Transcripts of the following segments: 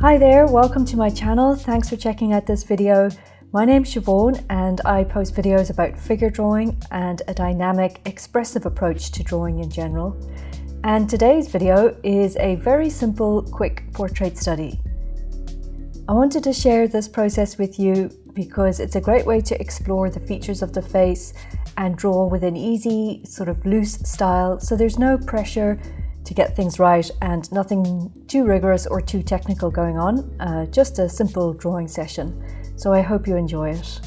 Hi there, welcome to my channel. Thanks for checking out this video. My name's Siobhan and I post videos about figure drawing and a dynamic, expressive approach to drawing in general. And today's video is a very simple, quick portrait study. I wanted to share this process with you because it's a great way to explore the features of the face and draw with an easy, sort of loose style, so there's no pressure to get things right and nothing too rigorous or too technical going on, just a simple drawing session. So I hope you enjoy it.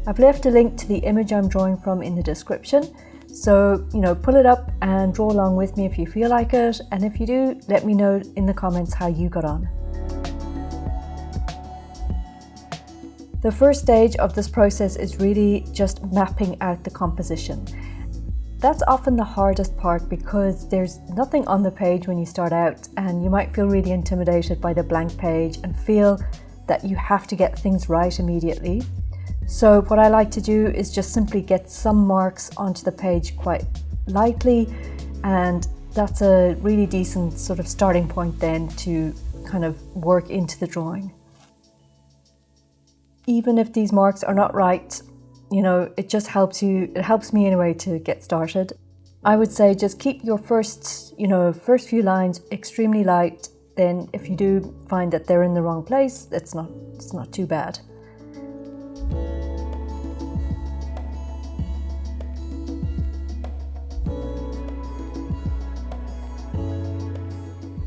I've left a link to the image I'm drawing from in the description, so pull it up and draw along with me if you feel like it, and if you do, let me know in the comments how you got on. The first stage of this process is really just mapping out the composition. That's often the hardest part because there's nothing on the page when you start out, and you might feel really intimidated by the blank page and feel that you have to get things right immediately. So what I like to do is just simply get some marks onto the page quite lightly, and that's a really decent sort of starting point then to kind of work into the drawing. Even if these marks are not right, it just helps you, it helps me anyway to get started. I would say just keep your first few lines extremely light. Then if you do find that they're in the wrong place, it's not too bad.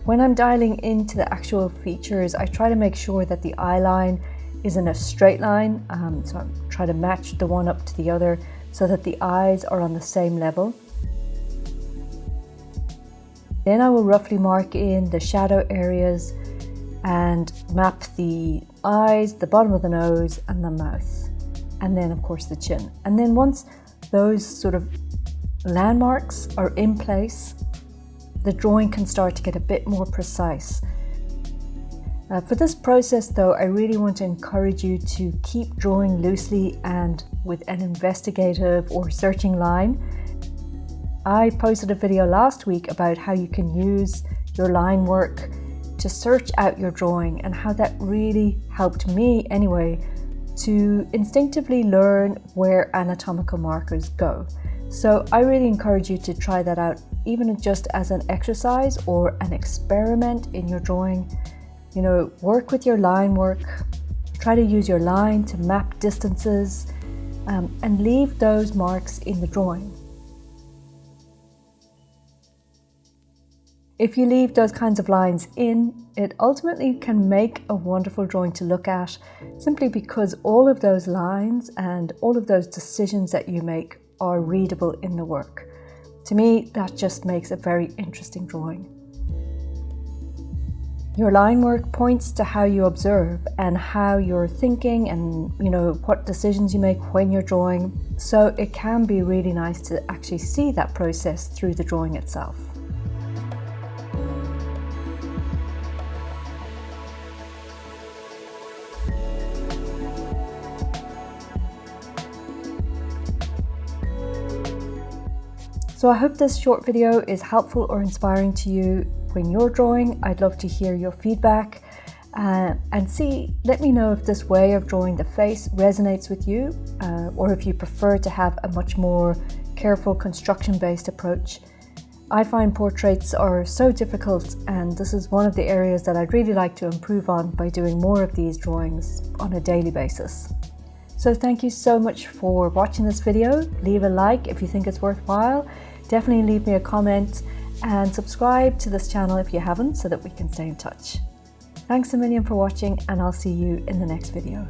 When I'm dialing into the actual features, I try to make sure that the eye line is in a straight line, so I try to match the one up to the other so that the eyes are on the same level. Then I will roughly mark in the shadow areas and map the eyes, the bottom of the nose and the mouth, and then of course the chin. And then once those sort of landmarks are in place, the drawing can start to get a bit more precise. For this process though, I really want to encourage you to keep drawing loosely and with an investigative or searching line. I posted a video last week about how you can use your line work to search out your drawing, and how that really helped me anyway to instinctively learn where anatomical markers go. So I really encourage you to try that out, even just as an exercise or an experiment in your drawing. Work with your line work, try to use your line to map distances, and leave those marks in the drawing. If you leave those kinds of lines in, it ultimately can make a wonderful drawing to look at, simply because all of those lines and all of those decisions that you make are readable in the work. To me, that just makes a very interesting drawing. Your line work points to how you observe and how you're thinking, and what decisions you make when you're drawing. So it can be really nice to actually see that process through the drawing itself. So I hope this short video is helpful or inspiring to you when you're drawing. I'd love to hear your feedback and let me know if this way of drawing the face resonates with you, or if you prefer to have a much more careful construction-based approach. I find portraits are so difficult, and this is one of the areas that I'd really like to improve on by doing more of these drawings on a daily basis. So thank you so much for watching this video. Leave a like if you think it's worthwhile. Definitely leave me a comment and subscribe to this channel if you haven't, so that we can stay in touch. Thanks a million for watching, and I'll see you in the next video.